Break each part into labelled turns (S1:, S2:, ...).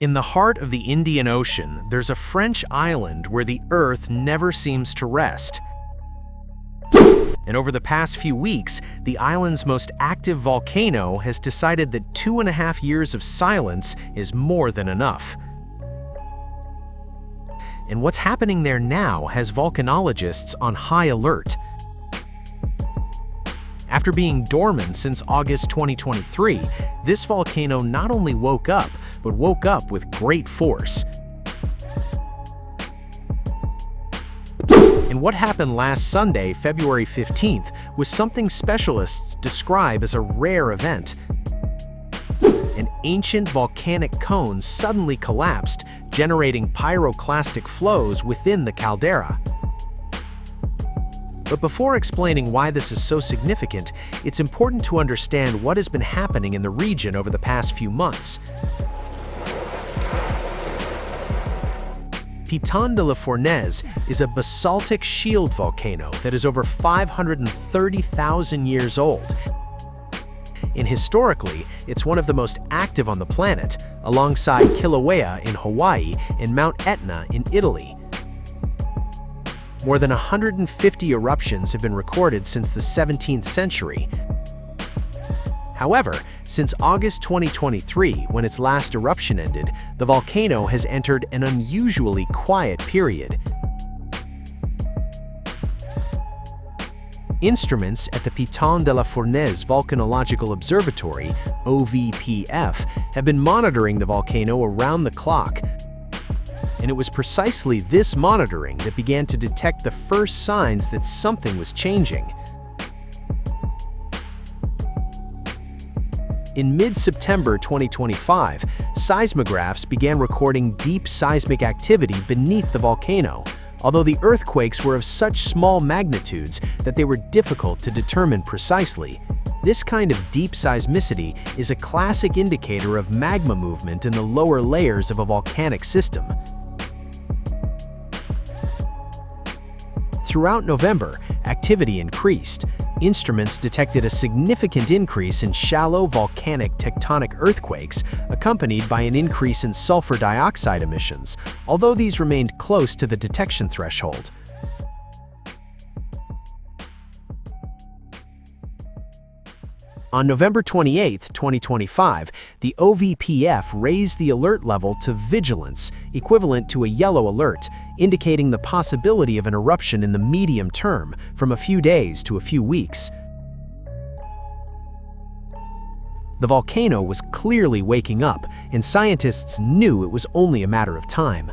S1: In the heart of the Indian Ocean, there's a French island where the Earth never seems to rest. And over the past few weeks, the island's most active volcano has decided that 2.5 years of silence is more than enough. And what's happening there now has volcanologists on high alert. After being dormant since August 2023, this volcano not only woke up, but woke up with great force. And what happened last Sunday, February 15th, was something specialists describe as a rare event. An ancient volcanic cone suddenly collapsed, generating pyroclastic flows within the caldera. But before explaining why this is so significant, it's important to understand what has been happening in the region over the past few months. Piton de la Fournaise is a basaltic shield volcano that is over 530,000 years old. And historically, it's one of the most active on the planet, alongside Kilauea in Hawaii and Mount Etna in Italy. More than 150 eruptions have been recorded since the 17th century. However, since August 2023, when its last eruption ended, the volcano has entered an unusually quiet period. Instruments at the Piton de la Fournaise Volcanological Observatory, OVPF, have been monitoring the volcano around the clock. And it was precisely this monitoring that began to detect the first signs that something was changing. In mid-September 2025, seismographs began recording deep seismic activity beneath the volcano, although the earthquakes were of such small magnitudes that they were difficult to determine precisely. This kind of deep seismicity is a classic indicator of magma movement in the lower layers of a volcanic system. Throughout November, activity increased. Instruments detected a significant increase in shallow volcanic tectonic earthquakes, accompanied by an increase in sulfur dioxide emissions, although these remained close to the detection threshold. On November 28, 2025, the OVPF raised the alert level to vigilance, equivalent to a yellow alert, indicating the possibility of an eruption in the medium term, from a few days to a few weeks. The volcano was clearly waking up, and scientists knew it was only a matter of time.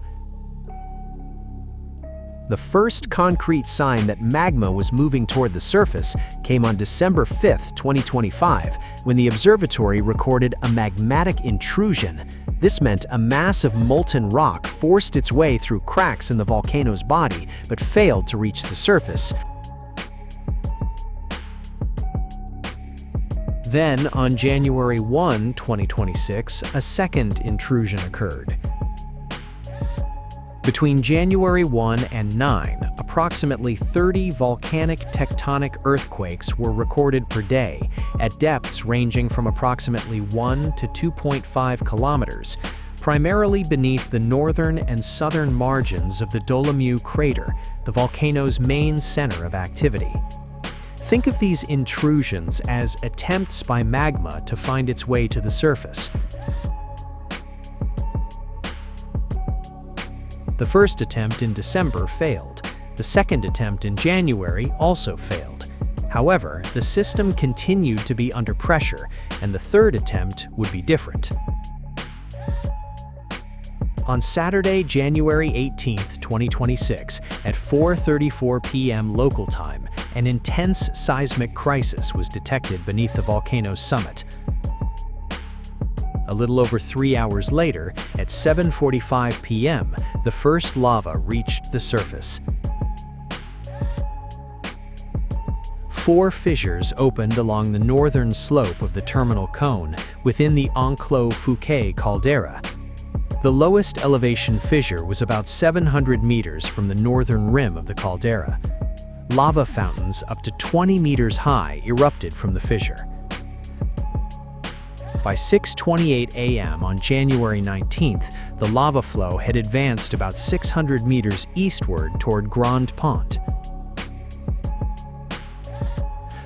S1: The first concrete sign that magma was moving toward the surface came on December 5, 2025, when the observatory recorded a magmatic intrusion. This meant a mass of molten rock forced its way through cracks in the volcano's body, but failed to reach the surface. Then, on January 1, 2026, a second intrusion occurred. Between January 1 and 9, approximately 30 volcanic tectonic earthquakes were recorded per day, at depths ranging from approximately 1 to 2.5 kilometers, primarily beneath the northern and southern margins of the Dolomieu crater, the volcano's main center of activity. Think of these intrusions as attempts by magma to find its way to the surface. The first attempt in December failed. The second attempt in January also failed. However, the system continued to be under pressure, and the third attempt would be different. On Saturday, January 18, 2026, at 4:34 p.m. local time, an intense seismic crisis was detected beneath the volcano's summit. A little over 3 hours later, at 7:45 p.m., the first lava reached the surface. 4 fissures opened along the northern slope of the terminal cone within the Enclos Fouqué caldera. The lowest elevation fissure was about 700 meters from the northern rim of the caldera. Lava fountains up to 20 meters high erupted from the fissure. By 6:28 a.m. on January 19th, the lava flow had advanced about 600 meters eastward toward Grand Pont.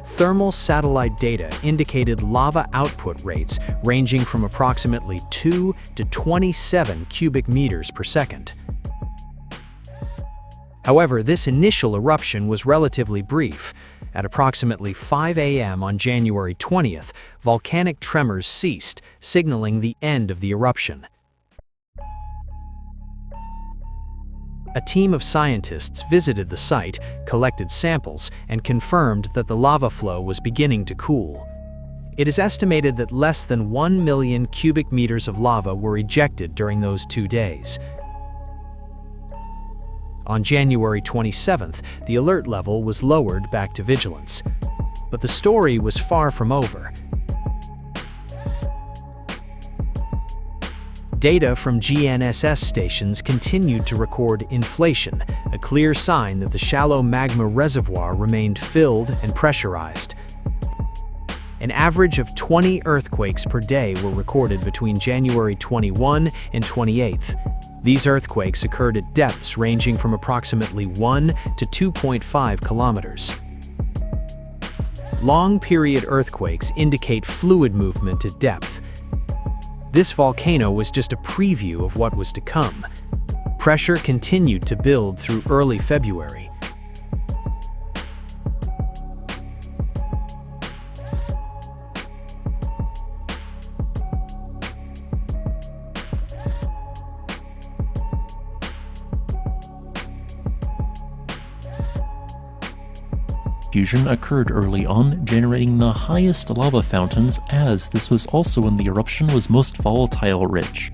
S1: Thermal satellite data indicated lava output rates ranging from approximately 2 to 27 cubic meters per second. However, this initial eruption was relatively brief. At approximately 5 a.m. on January 20th, volcanic tremors ceased, signaling the end of the eruption. A team of scientists visited the site, collected samples, and confirmed that the lava flow was beginning to cool. It is estimated that less than 1 million cubic meters of lava were ejected during those 2 days. On January 27th, the alert level was lowered back to vigilance. But the story was far from over. Data from GNSS stations continued to record inflation, a clear sign that the shallow magma reservoir remained filled and pressurized. An average of 20 earthquakes per day were recorded between January 21 and 28th. These earthquakes occurred at depths ranging from approximately 1 to 2.5 kilometers. Long-period earthquakes indicate fluid movement at depth. This volcano was just a preview of what was to come. Pressure continued to build through early February.
S2: Fusion occurred early on, generating the highest lava fountains, as this was also when the eruption was most volatile rich.